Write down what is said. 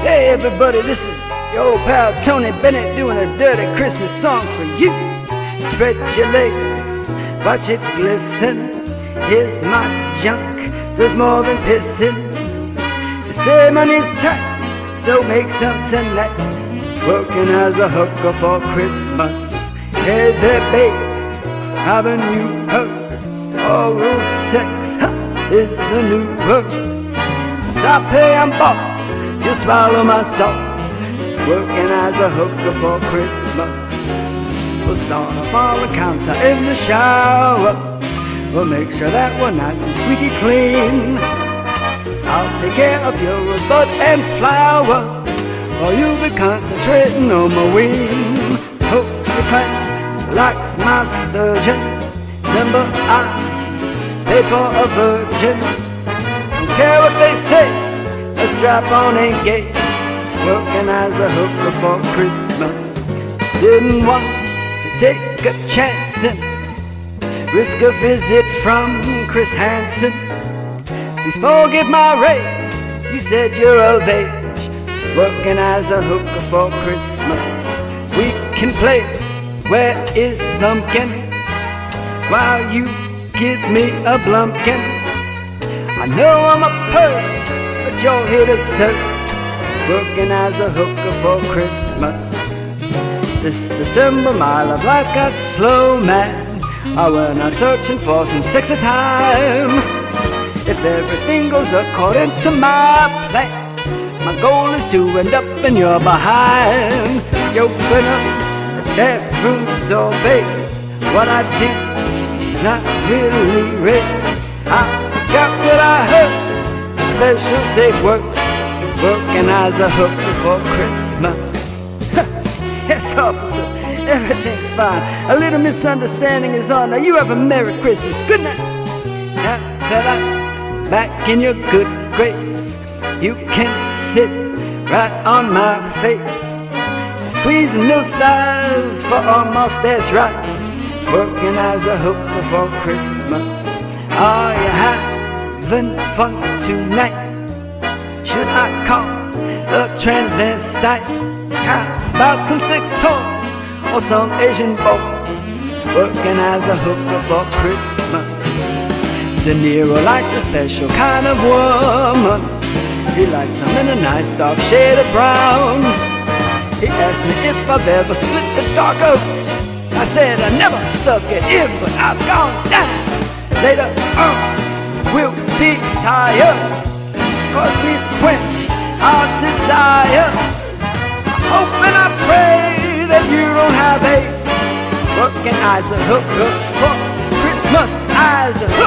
Hey everybody, this is your old pal Tony Bennett doing a dirty Christmas song for you. Spread your legs, watch it glisten. Here's my junk, there's more than pissing. You say money's tight, so make some tonight. Working as a hooker for Christmas. Hey there babe, haven't you heard? Oral sex is the new word. As I pay I'm boss, you swallow my sauce. Working as a hooker for Christmas. We'll start off on the counter in the shower. We'll make sure that we're nice and squeaky clean. I'll take care of your rosebud and flower, while you'll be concentrating on my wing. Hope your clan likes my sturgeon. Remember I pay for a virgin. Don't care what they say, a strap-on ain't gay. Working as a hooker for Christmas. Didn't want to take a chance and risk a visit from Chris Hansen. Please forgive my rage, you said you're of age. Working as a hooker for Christmas. We can play Where is Lumpkin while you give me a blumpkin. I know I'm a perv, but you're here to serve. Working as a hooker for Christmas. This December my love life got slow, man. I went out searching for some sexy time. If everything goes according to my plan, my goal is to end up in your behind. You open up the bathroom door, babe. What I did is not really real. I forgot that I heard a special safe word. Working as a hooker for Christmas. Yes, officer, everything's fine. A little misunderstanding is on. Now you have a Merry Christmas. Good night. Now that I'm back in your good grace, you can sit right on my face. Squeezing those stars for almost that's right. Working as a hooker for Christmas. Are you having fun tonight? Should I call a transvestite? How about some sex toys or some Asian boys? Working as a hooker for Christmas. De Niro likes a special kind of woman. He likes them in a nice dark shade of brown. He asked me if I've ever split the dark out. I said I never stuck it in, but I've gone down. Later on we'll be tired, 'cause we've quenched our desire. I hope and I pray that you don't have AIDS. Working as a hooker for Christmas, as a hooker.